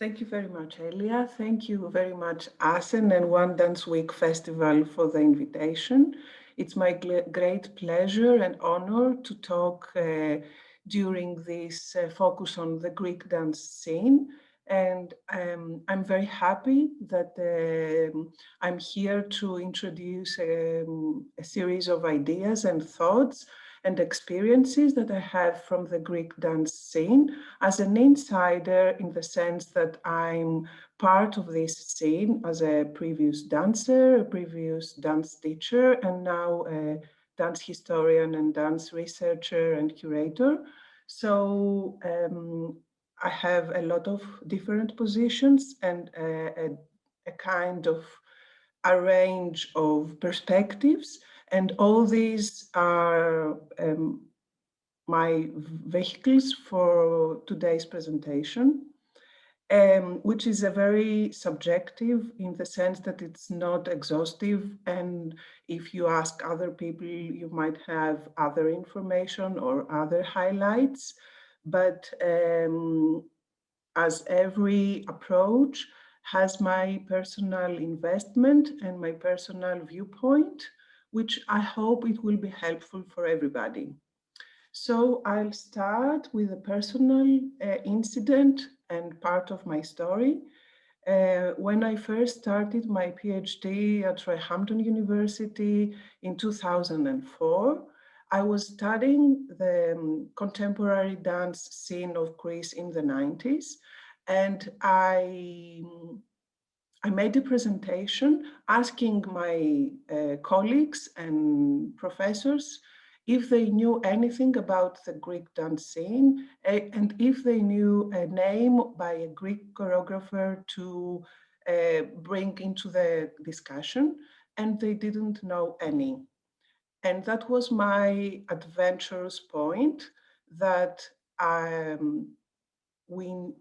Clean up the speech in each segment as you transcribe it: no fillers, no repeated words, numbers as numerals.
Thank you very much, Elia. Thank you very much, ASEN and One Dance Week Festival for the invitation. It's my great pleasure and honor to talk during this focus on the Greek dance scene. And I'm very happy that I'm here to introduce a series of ideas and thoughts and experiences that I have from the Greek dance scene as an insider, in the sense that I'm part of this scene as a previous dancer, a previous dance teacher, and now a dance historian and dance researcher and curator. So I have a lot of different positions and a kind of a range of perspectives, and all these are my vehicles for today's presentation, which is a very subjective in the sense that it's not exhaustive. And if you ask other people, you might have other information or other highlights. But as every approach has my personal investment and my personal viewpoint, which I hope it will be helpful for everybody. So I'll start with a personal incident and part of my story. When I first started my PhD at Roehampton University in 2004, I was studying the contemporary dance scene of Greece in the 90s, and I made a presentation asking my colleagues and professors if they knew anything about the Greek dance scene, and if they knew a name by a Greek choreographer to bring into the discussion, and they didn't know any. And that was my adventurous point, that we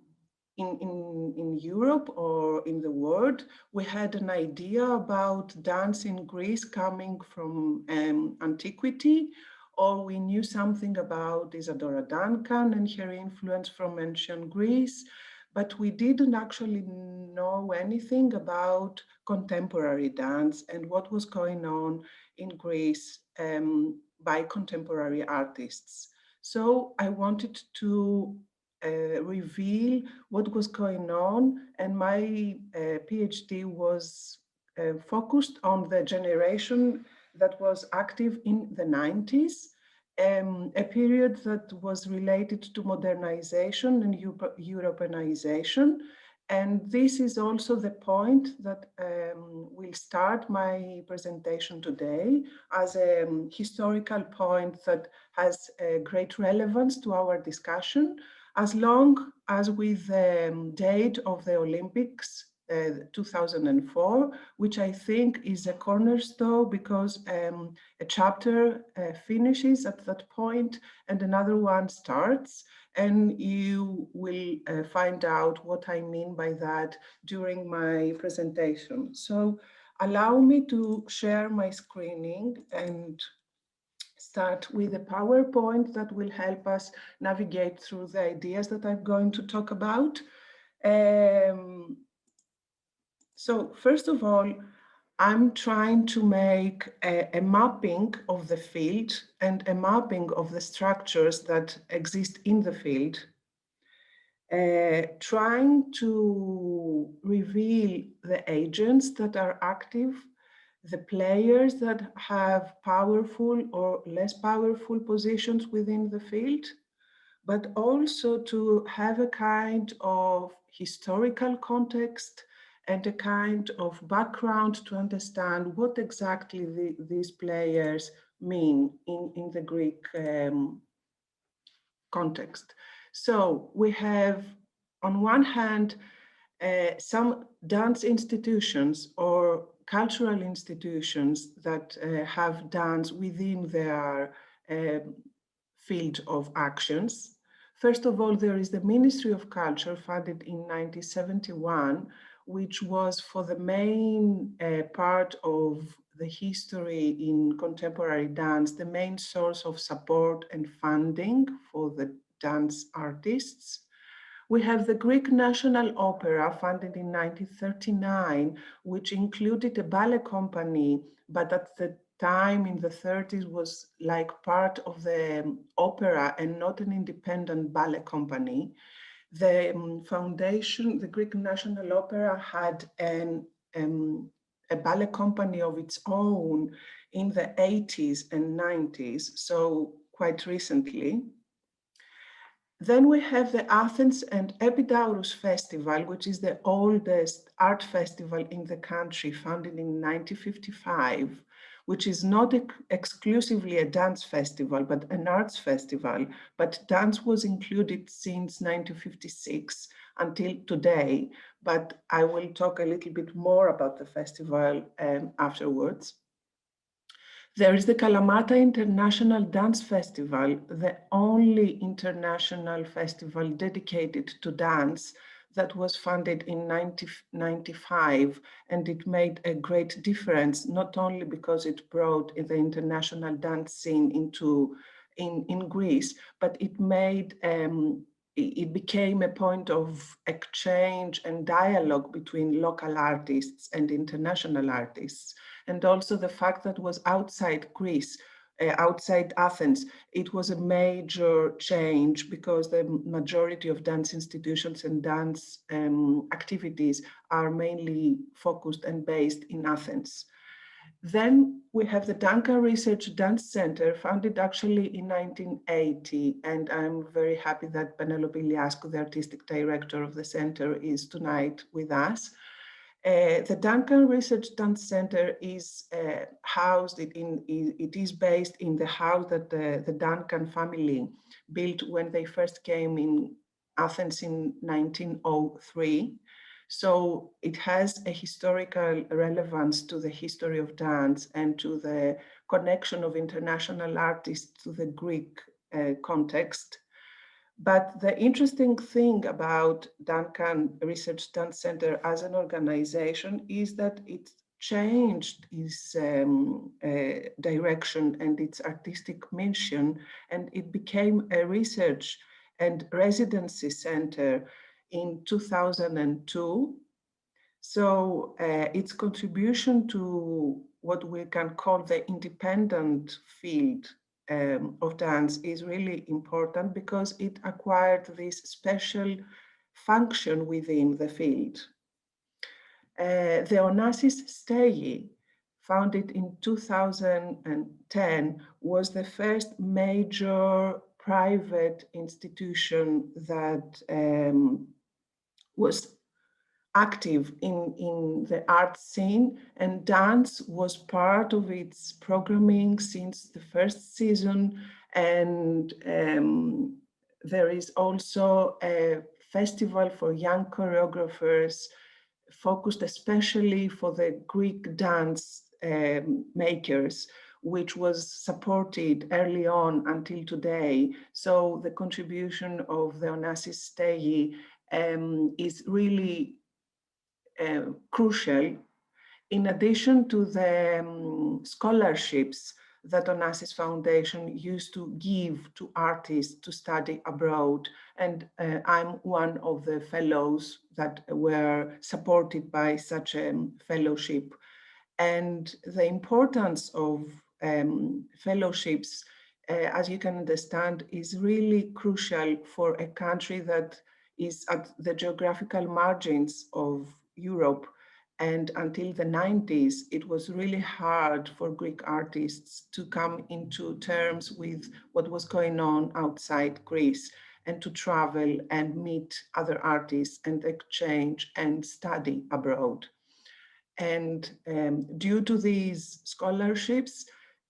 in Europe or in the world, we had an idea about dance in Greece coming from antiquity, or we knew something about Isadora Duncan and her influence from ancient Greece, but we didn't actually know anything about contemporary dance and what was going on in Greece by contemporary artists. So I wanted to reveal what was going on, and my PhD was focused on the generation that was active in the 90s, a period that was related to modernization and Europeanization. And this is also the point that will start my presentation today, as a historical point that has great relevance to our discussion, as long as with the date of the Olympics, 2004, which I think is a cornerstone, because a chapter finishes at that point and another one starts, and you will find out what I mean by that during my presentation. So allow me to share my screening and start with a PowerPoint that will help us navigate through the ideas that I'm going to talk about. So first of all, I'm trying to make a mapping of the field and a mapping of the structures that exist in the field, trying to reveal the agents that are active, the players that have powerful or less powerful positions within the field, but also to have a kind of historical context and a kind of background to understand what exactly these players mean in the Greek context. So we have, on one hand, some dance institutions or cultural institutions that have dance within their field of actions. First of all, there is the Ministry of Culture, founded in 1971, which was for the main part of the history in contemporary dance, the main source of support and funding for the dance artists. We have the Greek National Opera, founded in 1939, which included a ballet company, but at the time in the 30s was like part of the opera and not an independent ballet company. The foundation, the Greek National Opera, had a ballet company of its own in the 80s and 90s, so quite recently. Then we have the Athens and Epidaurus Festival, which is the oldest art festival in the country, founded in 1955, which is not exclusively a dance festival, but an arts festival. But dance was included since 1956 until today. But I will talk a little bit more about the festival afterwards. There is the Kalamata International Dance Festival, the only international festival dedicated to dance that was funded in 1995, and it made a great difference, not only because it brought the international dance scene in Greece, but it made it became a point of exchange and dialogue between local artists and international artists. And also the fact that it was outside Greece, outside Athens, it was a major change because the majority of dance institutions and dance activities are mainly focused and based in Athens. Then we have the Duncan Research Dance Center, founded actually in 1980, and I'm very happy that Penelope Iliascu, the artistic director of the center, is tonight with us. The Duncan Research Dance Center is housed, it is based in the house that the Duncan family built when they first came in Athens in 1903. So it has a historical relevance to the history of dance and to the connection of international artists to the Greek context. But the interesting thing about Duncan Research Dance Center as an organization is that it changed its direction and its artistic mission, and it became a research and residency center in 2002. So its contribution to what we can call the independent field of dance is really important because it acquired this special function within the field. The Onassis Stegi, founded in 2010, was the first major private institution that was active in the art scene, and dance was part of its programming since the first season. And there is also a festival for young choreographers focused especially for the Greek dance makers, which was supported early on until today. So the contribution of the Onassis Stegi is really crucial, in addition to the scholarships that Onassis Foundation used to give to artists to study abroad. And I'm one of the fellows that were supported by such a fellowship. And the importance of fellowships, as you can understand, is really crucial for a country that is at the geographical margins of Europe. And until the 90s, it was really hard for Greek artists to come into terms with what was going on outside Greece and to travel and meet other artists and exchange and study abroad. And due to these scholarships,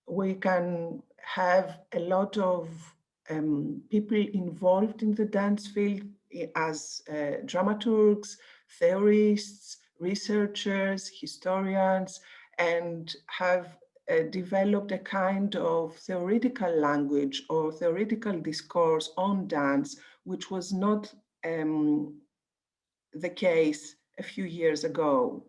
we can have a lot of people involved in the dance field as dramaturgs, theorists, researchers, historians, and have developed a kind of theoretical language or theoretical discourse on dance, which was not the case a few years ago.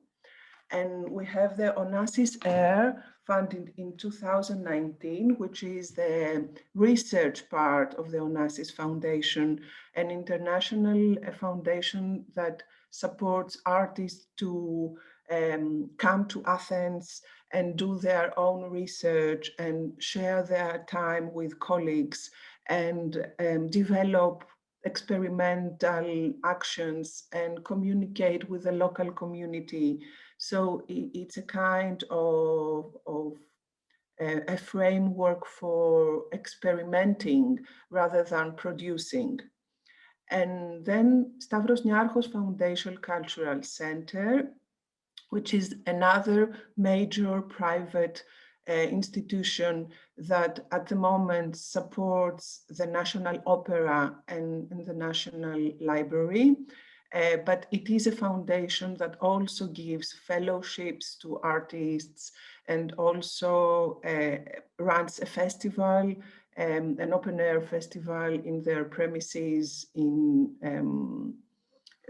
And we have the Onassis Air, funded in 2019, which is the research part of the Onassis Foundation, an international foundation that supports artists to come to Athens and do their own research and share their time with colleagues and develop experimental actions and communicate with the local community. So it's a kind of a framework for experimenting rather than producing. And then Stavros Niarchos Foundation Cultural Center, which is another major private institution that at the moment supports the National Opera and the National Library. But it is a foundation that also gives fellowships to artists and also runs a festival, an open-air festival in their premises in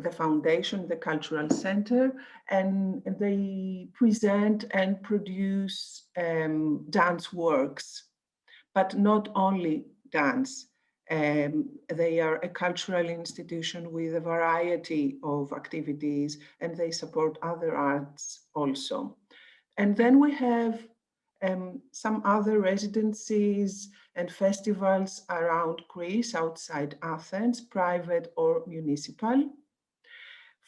the foundation, the cultural center, and they present and produce dance works, but not only dance. They are a cultural institution with a variety of activities, and they support other arts also. And then we have some other residencies and festivals around Greece, outside Athens, private or municipal.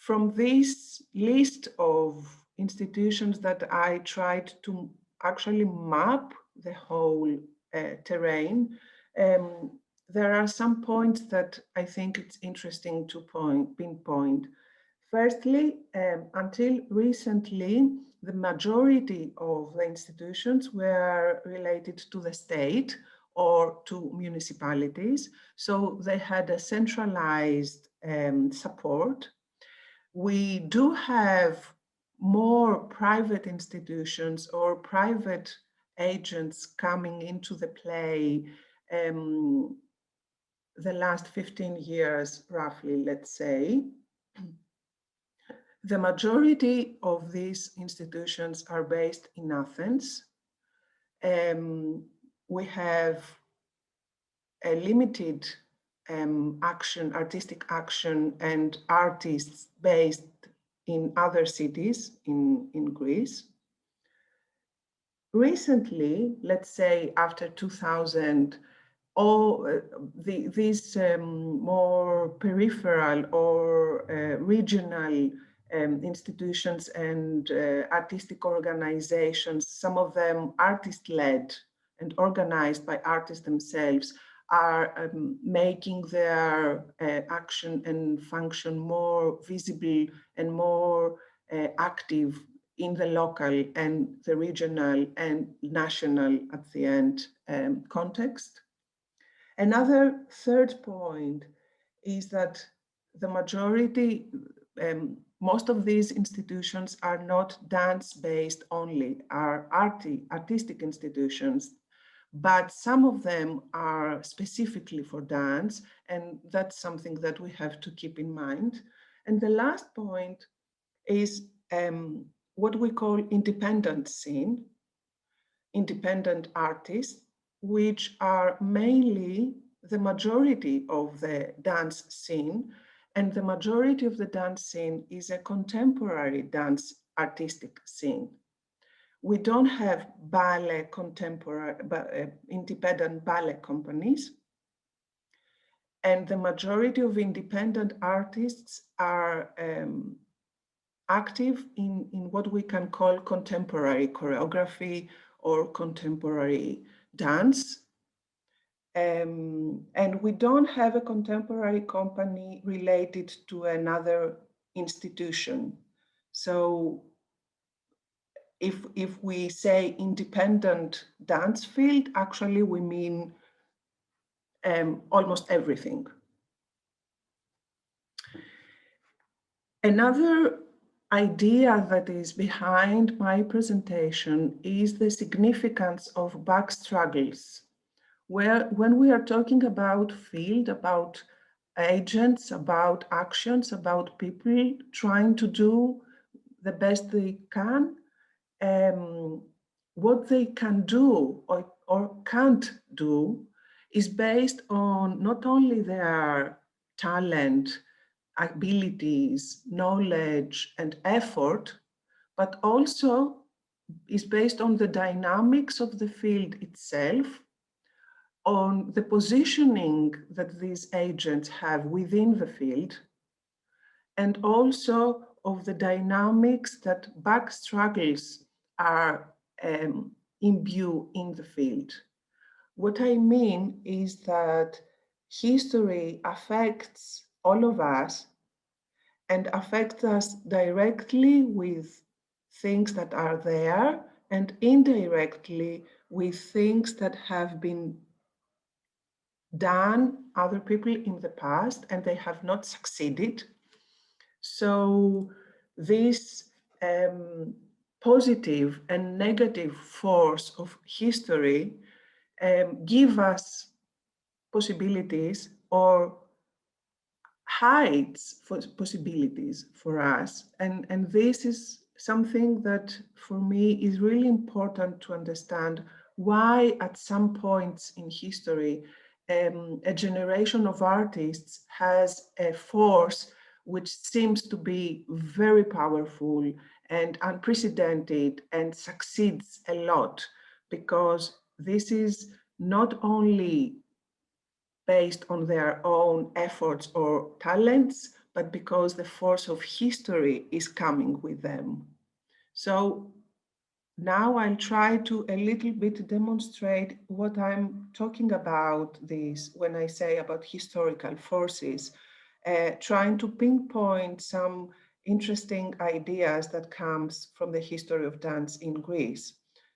From this list of institutions that I tried to actually map the whole terrain, there are some points that I think it's interesting to pinpoint. Firstly, until recently, the majority of the institutions were related to the state or to municipalities. So they had a centralized support. We do have more private institutions or private agents coming into the play the last 15 years, roughly, let's say. The majority of these institutions are based in Athens. We have a limited artistic action and artists based in other cities in Greece. Recently, let's say after 2000, these more peripheral or regional institutions and artistic organizations, some of them artist-led and organized by artists themselves, are making their action and function more visible and more active in the local and the regional and national, at the end, context. Another third point is that the majority, most of these institutions are not dance-based only, are artistic institutions, but some of them are specifically for dance, and that's something that we have to keep in mind. And the last point is what we call independent scene, independent artists, which are mainly the majority of the dance scene, and the majority of the dance scene is a contemporary dance artistic scene. We don't have ballet contemporary, independent ballet companies. And the majority of independent artists are active in what we can call contemporary choreography or contemporary dance. And we don't have a contemporary company related to another institution. So if we say independent dance field, actually we mean almost everything. Another idea that is behind my presentation is the significance of back struggles, where when we are talking about field, about agents, about actions, about people trying to do the best they can, what they can do or can't do is based on not only their talent, abilities, knowledge, and effort, but also is based on the dynamics of the field itself, on the positioning that these agents have within the field, and also of the dynamics that back struggles are imbued in the field. What I mean is that history affects all of us and affects us directly with things that are there and indirectly with things that have been done other people in the past and they have not succeeded. So this positive and negative force of history give us possibilities or hides possibilities for us. And this is something that for me is really important to understand why at some points in history a generation of artists has a force which seems to be very powerful and unprecedented and succeeds a lot, because this is not only based on their own efforts or talents, but because the force of history is coming with them. So now I'll try to a little bit demonstrate what I'm talking about this when I say about historical forces, trying to pinpoint some interesting ideas that comes from the history of dance in Greece.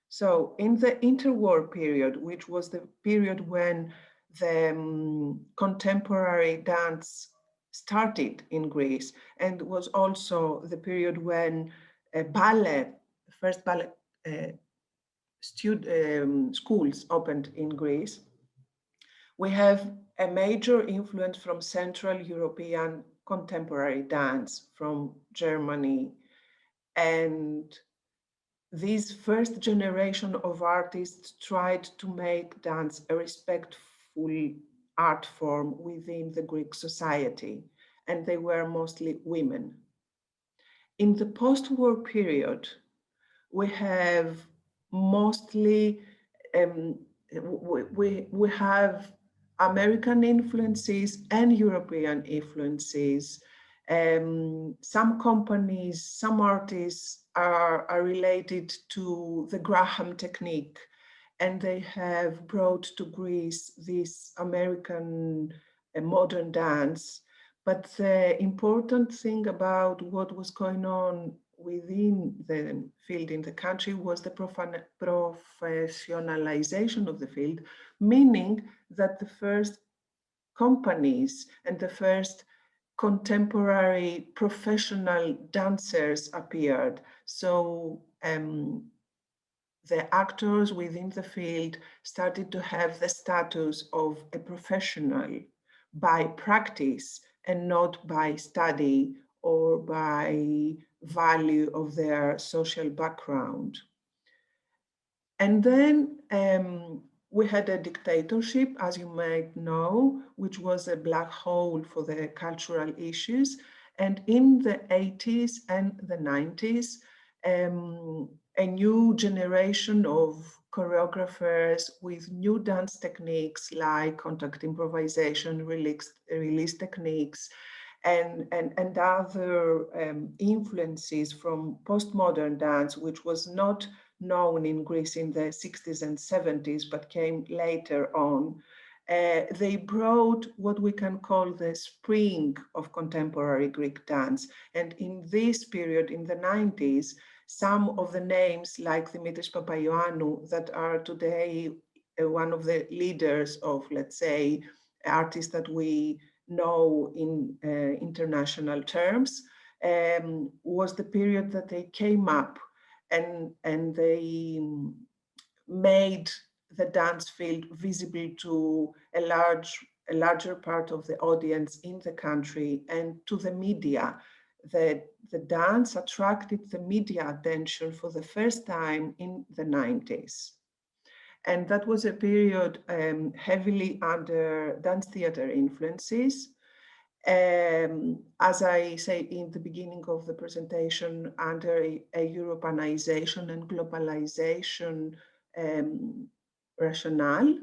So in the interwar period, which was the period when the contemporary dance started in Greece, and was also the period when ballet, the first ballet schools opened in Greece, we have a major influence from Central European contemporary dance from Germany. And this first generation of artists tried to make dance a respectful art form within the Greek society, and they were mostly women. In the post-war period, we have mostly, we have American influences and European influences. Some companies, some artists are related to the Graham technique, and they have brought to Greece this American modern dance. But the important thing about what was going on within the field in the country was the professionalization of the field, meaning that the first companies and the first contemporary professional dancers appeared. So the actors within the field started to have the status of a professional by practice and not by study or by value of their social background. And then we had a dictatorship, as you might know, which was a black hole for the cultural issues. And in the 80s and the 90s, a new generation of choreographers with new dance techniques like contact improvisation, release techniques, and other influences from postmodern dance, which was not known in Greece in the 60s and 70s, but came later on. They brought what we can call the spring of contemporary Greek dance. And in this period, in the 90s, some of the names like Dimitris Papaioannou that are today one of the leaders of, let's say, artists that we know in international terms, was the period that they came up and they made the dance field visible to a larger part of the audience in the country and to the media. the dance attracted the media attention for the first time in the 90s. And that was a period heavily under dance theater influences. As I say in the beginning of the presentation, under a Europeanization and globalization rationale.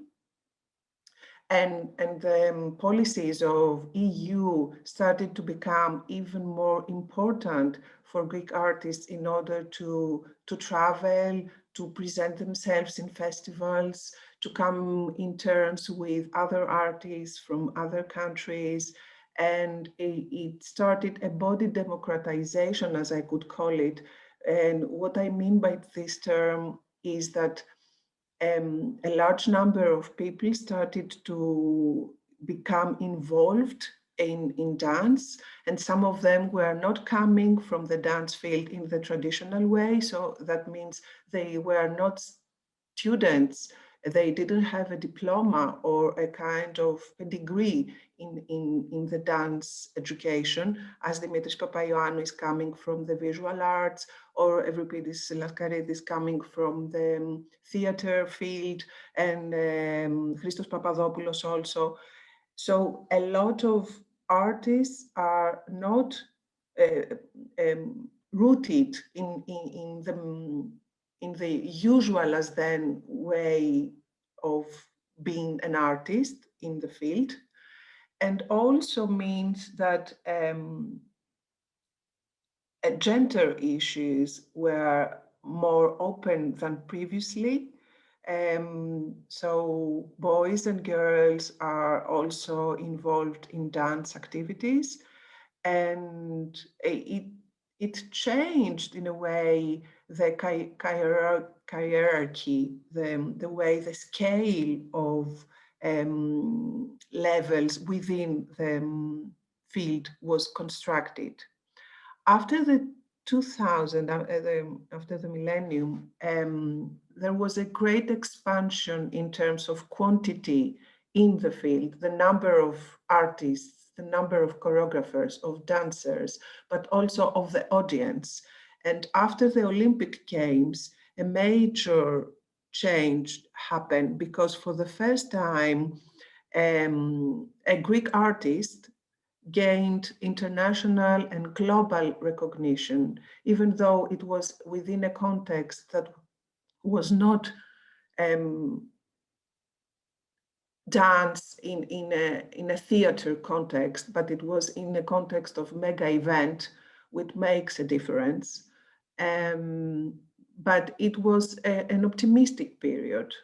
And the policies of EU started to become even more important for Greek artists in order to travel, to present themselves in festivals, to come in terms with other artists from other countries. And it started a body democratization, as I could call it. And what I mean by this term is that a large number of people started to become involved in dance, and some of them were not coming from the dance field in the traditional way. So that means they were not students, they didn't have a diploma or a kind of a degree in the dance education, as Dimitris Papaioannou is coming from the visual arts, or Euripides Laskaridis coming from the theater field, and Christos Papadopoulos also. So a lot of artists are not rooted in the usual as then way of being an artist in the field, and also means that gender issues were more open than previously. So boys and girls are also involved in dance activities, and it changed in a way the hierarchy, the way the scale of levels within the field was constructed. After the 2000, after the millennium, there was a great expansion in terms of quantity in the field, the number of artists, the number of choreographers, of dancers, but also of the audience. And after the Olympic Games, a major change happened, because for the first time, a Greek artist gained international and global recognition, even though it was within a context that was not dance in a theater context, but it was in a context of mega event, which makes a difference. But it was an optimistic period.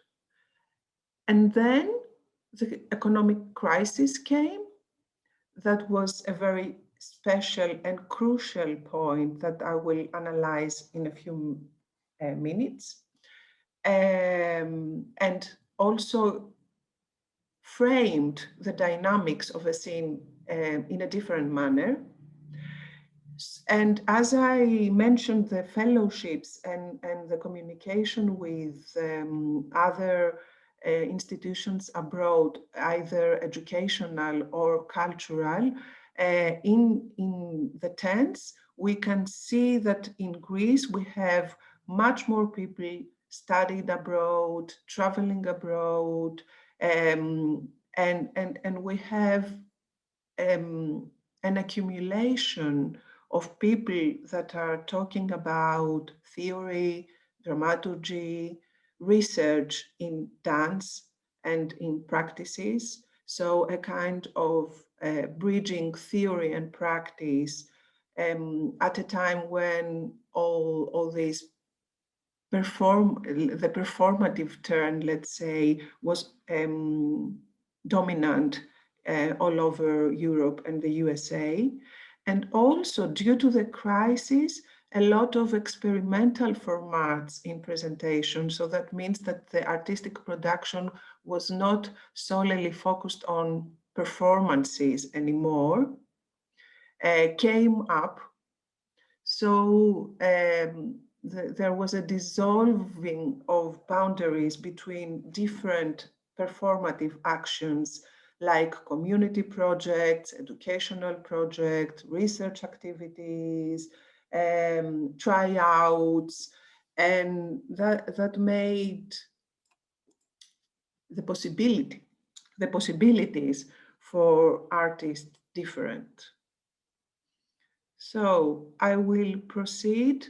And then the economic crisis came. That was a very special and crucial point that I will analyze in a few minutes, and also framed the dynamics of a scene in a different manner. And as I mentioned, the fellowships and the communication with other institutions abroad, either educational or cultural, in the tents, we can see that in Greece we have much more people studied abroad, traveling abroad, and we have an accumulation of people that are talking about theory, dramaturgy, research in dance and in practices. So a kind of bridging theory and practice at a time when all these the performative turn, let's say, was dominant all over Europe and the USA. And also, due to the crisis, a lot of experimental formats in presentation. So that means that the artistic production was not solely focused on performances anymore, came up. So there was a dissolving of boundaries between different performative actions like community projects, educational projects, research activities, tryouts, and that made the possibilities for artists different. So I will proceed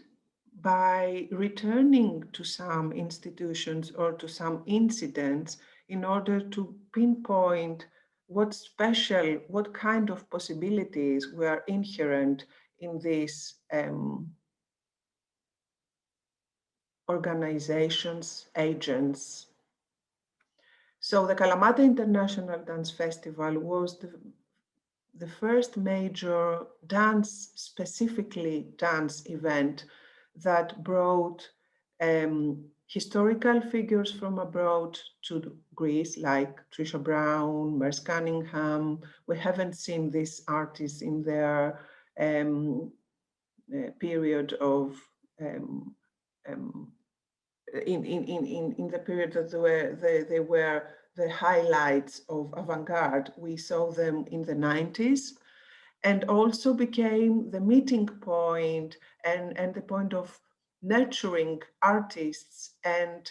by returning to some institutions or to some incidents in order to pinpoint what special, what kind of possibilities were inherent in these organizations, agents. So the Kalamata International Dance Festival was the first major dance, specifically dance event that brought historical figures from abroad to Greece, like Trisha Brown, Merce Cunningham. We haven't seen these artists in their period of in the period that they were the highlights of avant-garde. We saw them in the 90s, and also became the meeting point and the point of nurturing artists and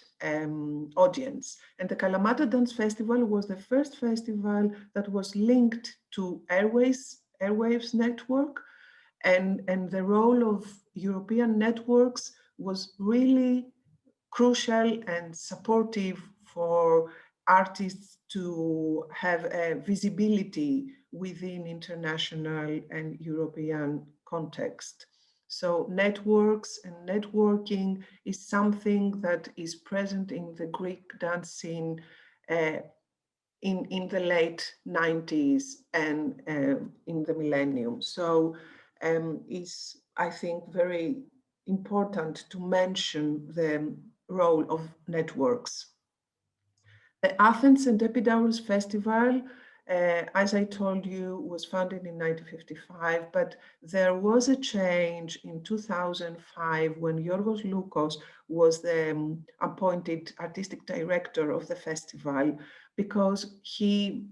audience. And the Kalamata Dance Festival was the first festival that was linked to Airwaves network, and the role of European networks was really crucial and supportive for artists to have a visibility within international and European context. So networks and networking is something that is present in the Greek dance scene in the late 90s and in the millennium. So it's, I think, very important to mention the role of networks. The Athens and Epidaurus Festival, as I told you, was founded in 1955, but there was a change in 2005 when Yorgos Loukos was the appointed artistic director of the festival, because he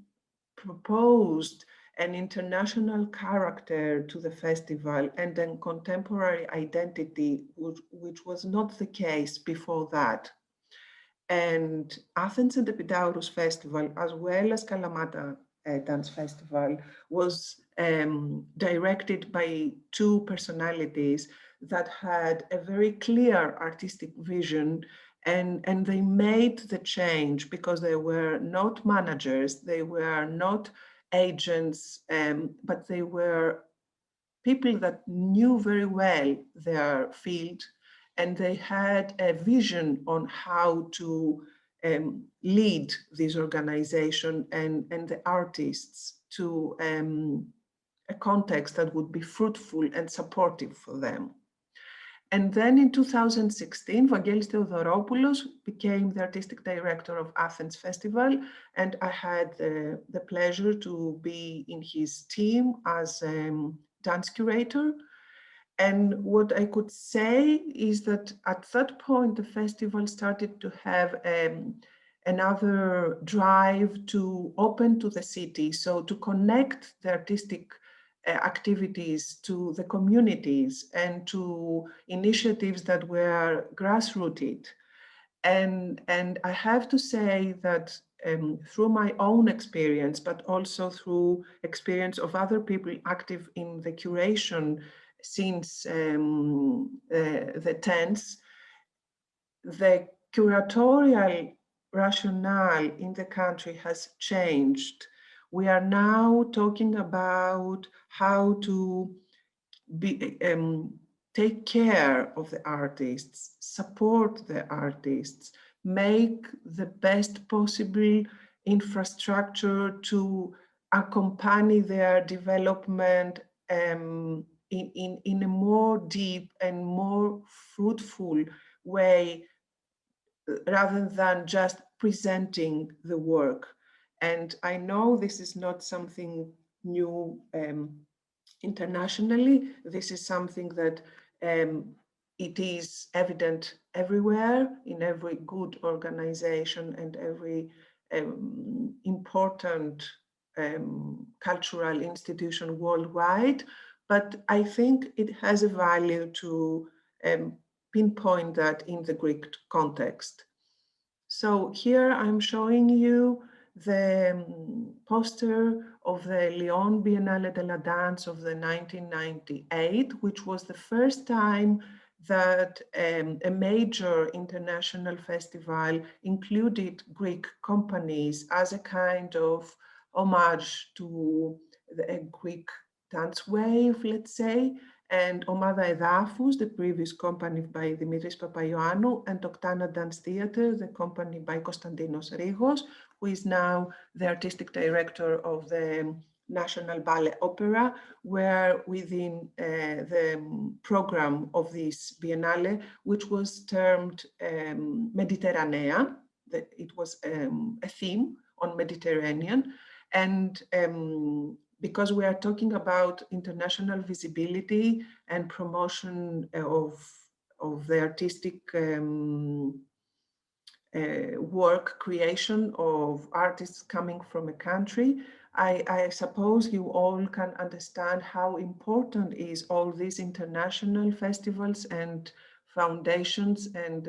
proposed an international character to the festival and a contemporary identity, which was not the case before that. And Athens and Epidaurus Festival, as well as Kalamata Dance Festival, was directed by two personalities that had a very clear artistic vision, and they made the change because they were not managers, they were not agents, but they were people that knew very well their field, and they had a vision on how to lead this organization and the artists to a context that would be fruitful and supportive for them. And then in 2016, Vangelis Theodoropoulos became the artistic director of Athens Festival, and I had the pleasure to be in his team as dance curator. And what I could say is that at that point, the festival started to have another drive to open to the city, so to connect the artistic activities to the communities and to initiatives that were grassrooted. And I have to say that through my own experience, but also through experience of other people active in the curation since the 10s, the curatorial rationale in the country has changed. We are now talking about how to take care of the artists, support the artists, make the best possible infrastructure to accompany their development in a more deep and more fruitful way, rather than just presenting the work. And I know this is not something new internationally. This is something that it is evident everywhere, in every good organization and every important cultural institution worldwide, but I think it has a value to pinpoint that in the Greek context. So here I'm showing you the poster of the Lyon Biennale de la Danse of the 1998, which was the first time that a major international festival included Greek companies as a kind of homage to the Greek dance wave, let's say, and Omada Εδάφους, the previous company by Dimitris Papaioannou, and Oktana Dance Theatre, the company by Konstantinos Rigos, who is now the artistic director of the National Ballet Opera, where within the program of this Biennale, which was termed Mediterranea, that it was a theme on Mediterranean, and because we are talking about international visibility and promotion of the artistic work creation of artists coming from a country, I suppose you all can understand how important is all these international festivals and foundations and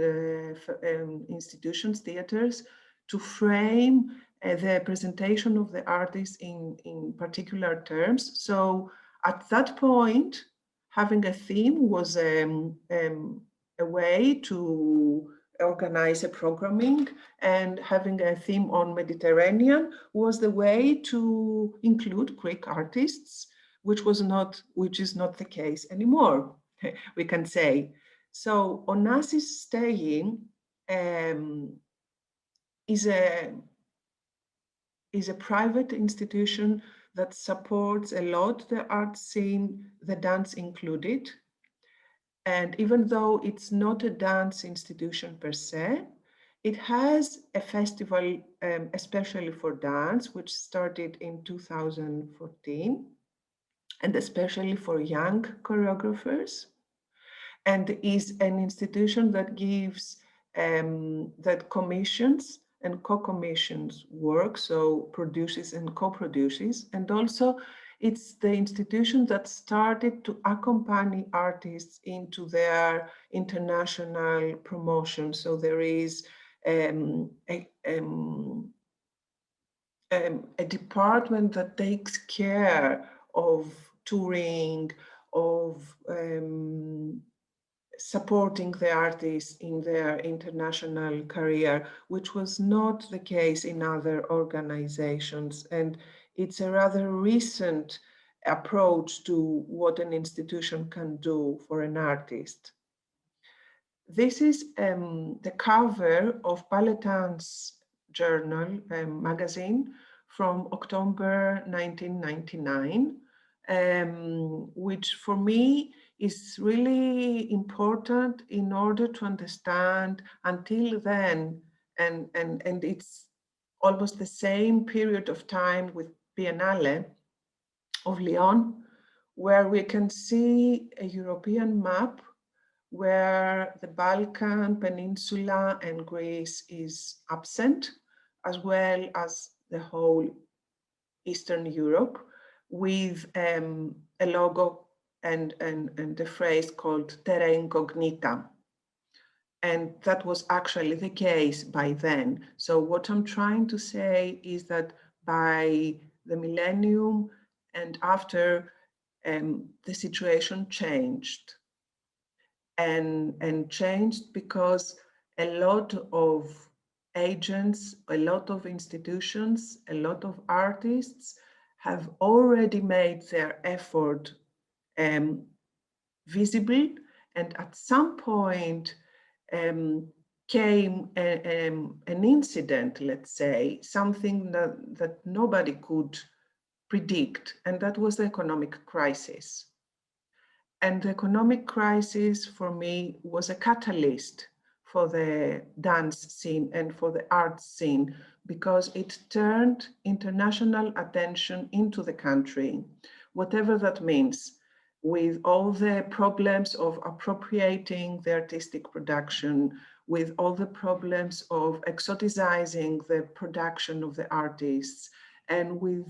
institutions, theaters, to frame the presentation of the artists in particular terms. So at that point, having a theme was a way to organize a programming, and having a theme on Mediterranean was the way to include Greek artists, which is not the case anymore, we can say. So Onassis staying is a private institution that supports a lot the art scene, the dance included. And even though it's not a dance institution per se, it has a festival especially for dance, which started in 2014, and especially for young choreographers, and is an institution that gives, that commissions and co-commissions work, so produces and co-produces, and also it's the institution that started to accompany artists into their international promotion. So there is a department that takes care of touring, of supporting the artists in their international career, which was not the case in other organizations. And it's a rather recent approach to what an institution can do for an artist. This is the cover of Ballet Dance Journal magazine from October 1999, which for me is really important in order to understand until then, and it's almost the same period of time with Biennale of Lyon, where we can see a European map where the Balkan Peninsula and Greece is absent, as well as the whole Eastern Europe, with a logo and a phrase called terra incognita. And that was actually the case by then. So what I'm trying to say is that by the millennium and after, the situation changed. And changed because a lot of agents, a lot of institutions, a lot of artists have already made their effort visible, and at some point came an incident, let's say, something that nobody could predict, and that was the economic crisis. And the economic crisis for me was a catalyst for the dance scene and for the art scene, because it turned international attention into the country, whatever that means, with all the problems of appropriating the artistic production, with all the problems of exoticizing the production of the artists, and with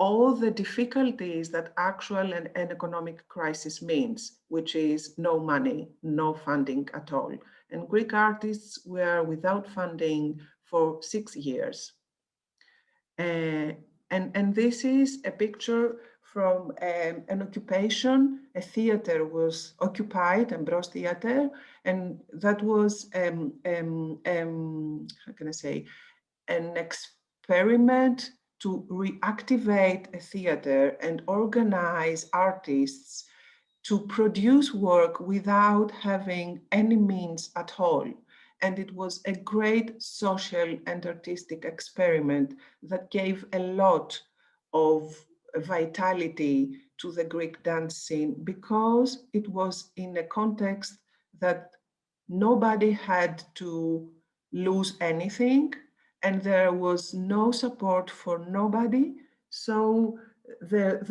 all the difficulties that actual and economic crisis means, which is no money, no funding at all. And Greek artists were without funding for 6 years. And this is a picture from an occupation. A theater was occupied, Embros Theater, and that was, how can I say, an experiment to reactivate a theater and organize artists to produce work without having any means at all. And it was a great social and artistic experiment that gave a lot of vitality to the Greek dance scene, because it was in a context that nobody had to lose anything, and there was no support for nobody. So there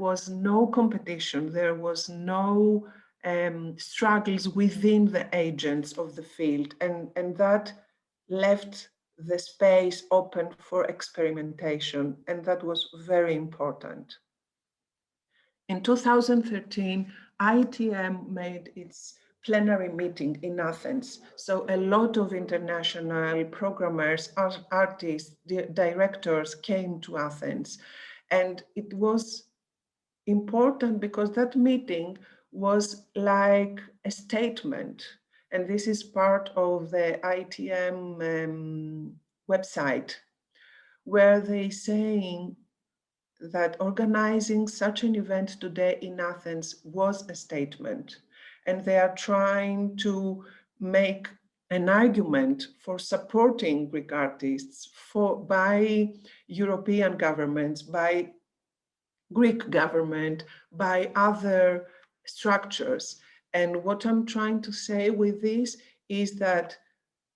was no competition, there was no struggles within the agents of the field, and that left the space open for experimentation, and that was very important. In 2013, ITM made its plenary meeting in Athens. So a lot of international programmers, artists, directors came to Athens. And it was important because that meeting was like a statement. And this is part of the ITM website, where they saying that organizing such an event today in Athens was a statement. And they are trying to make an argument for supporting Greek artists by European governments, by Greek government, by other structures. And what I'm trying to say with this is that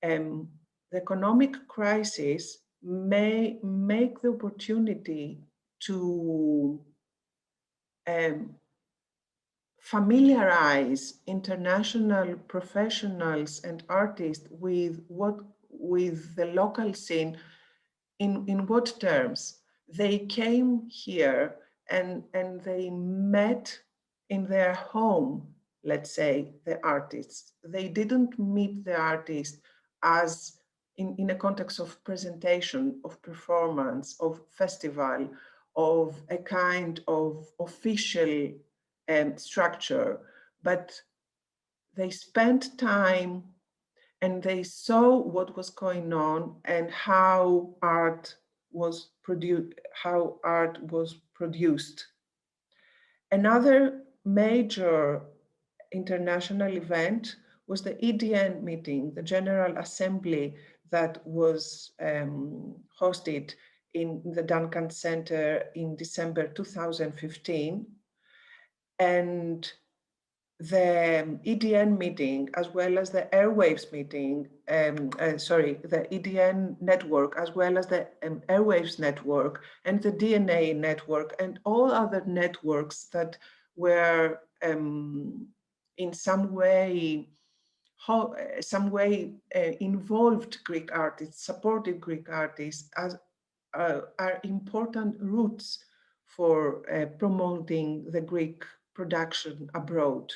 the economic crisis may make the opportunity to familiarize international professionals and artists with the local scene. In what terms? They came here and they met in their home, let's say, the artists. They didn't meet the artists as in a context of presentation, of performance, of festival, of a kind of official structure, but they spent time and they saw what was going on and how art was produced. Another major international event was the EDN meeting, the General Assembly that was hosted in the Duncan Center in December 2015. And the EDN meeting, as well as the Airwaves meeting, the EDN network, as well as the Airwaves network and the DNA network and all other networks that were in some way involved Greek artists, supported Greek artists, as are important routes for promoting the Greek production abroad.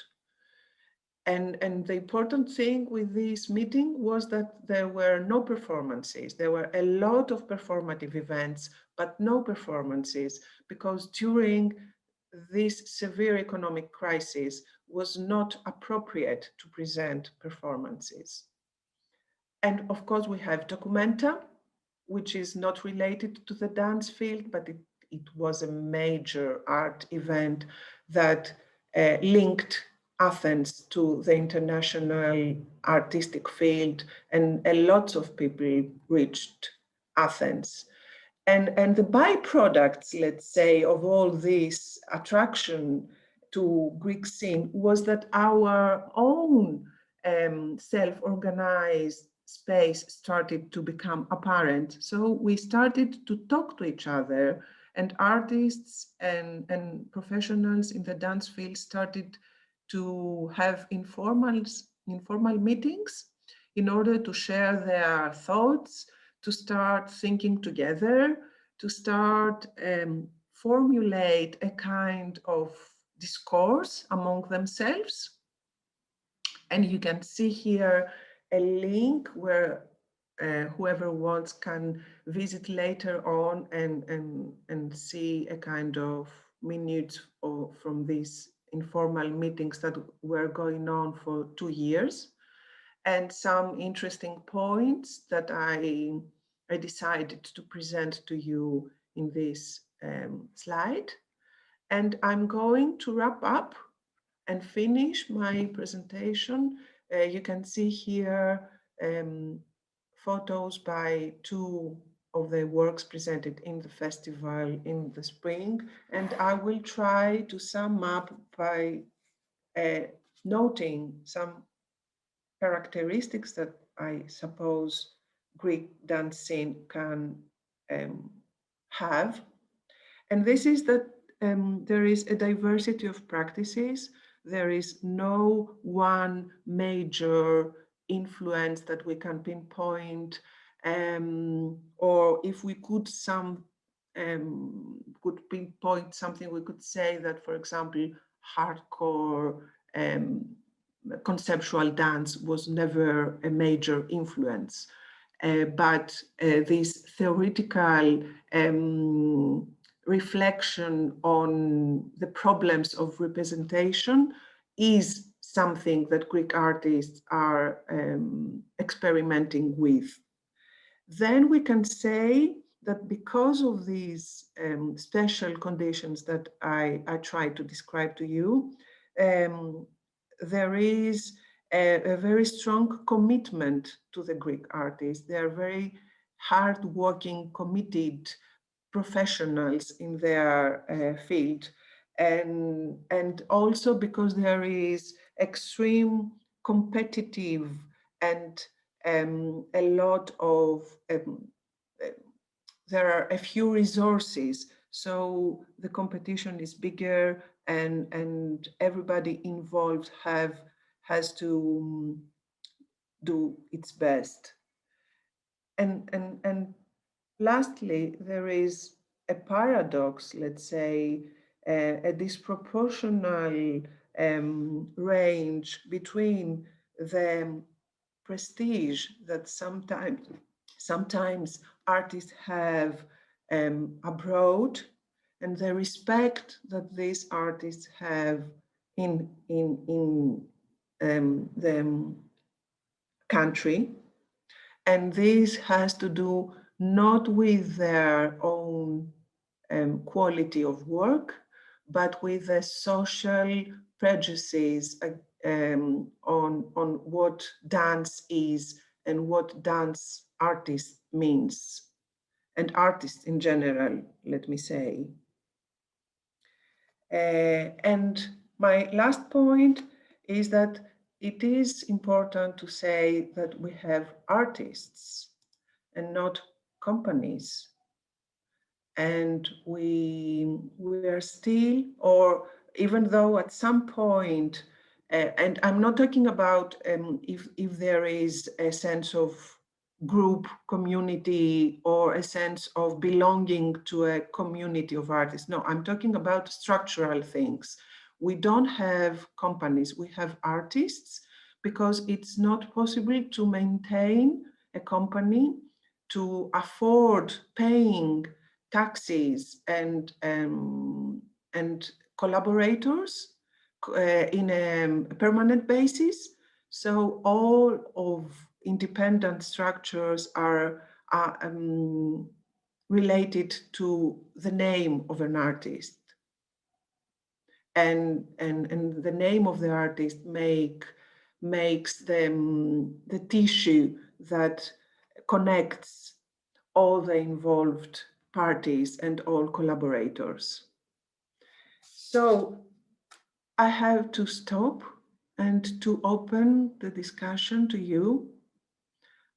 And the important thing with this meeting was that there were no performances. There were a lot of performative events, but no performances, because during this severe economic crisis was not appropriate to present performances. And of course, we have Documenta, which is not related to the dance field, but it was a major art event that linked Athens to the international artistic field, and a lot of people reached Athens. And the byproducts, let's say, of all this attraction to Greek scene was that our own self-organized space started to become apparent. So we started to talk to each other, and artists and professionals in the dance field started to have informal meetings in order to share their thoughts, to start thinking together, to start formulate a kind of discourse among themselves. And you can see here a link where whoever wants can visit later on and see a kind of minutes from these informal meetings that were going on for 2 years, and some interesting points that I decided to present to you in this slide. And I'm going to wrap up and finish my presentation. You can see here photos by 2 of the works presented in the festival in the spring. And I will try to sum up by noting some characteristics that I suppose Greek dancing can have. And this is that there is a diversity of practices. There is no one major influence that we can pinpoint, or if we could pinpoint something, we could say that, for example, hardcore conceptual dance was never a major influence. But this theoretical reflection on the problems of representation is something that Greek artists are experimenting with. Then we can say that because of these special conditions that I tried to describe to you, there is a very strong commitment to the Greek artists. They are very hard-working, committed professionals in their field. And also because there is extreme competitive and a lot of, there are a few resources. So the competition is bigger and everybody involved has to do its best. And lastly, there is a paradox, let's say, a disproportional range between the prestige that sometimes artists have abroad and the respect that these artists have in the country. And this has to do not with their own quality of work, but with the social prejudices on what dance is and what dance artist means, and artists in general, let me say. And my last point is that it is important to say that we have artists and not companies. And we are still, or even though at some point, and I'm not talking about if there is a sense of group, community, or a sense of belonging to a community of artists. No, I'm talking about structural things. We don't have companies, we have artists, because it's not possible to maintain a company, to afford paying taxes and collaborators in a permanent basis. So all of independent structures are related to the name of an artist. And the name of the artist makes them the tissue that connects all the involved parties and all collaborators. So I have to stop and to open the discussion to you.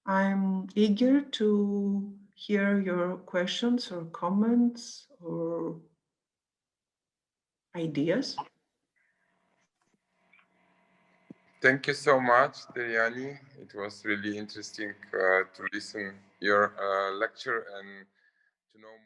I'm eager to hear your questions or comments or ideas. Thank you so much, Steriani. It was really interesting to listen your lecture and to know more.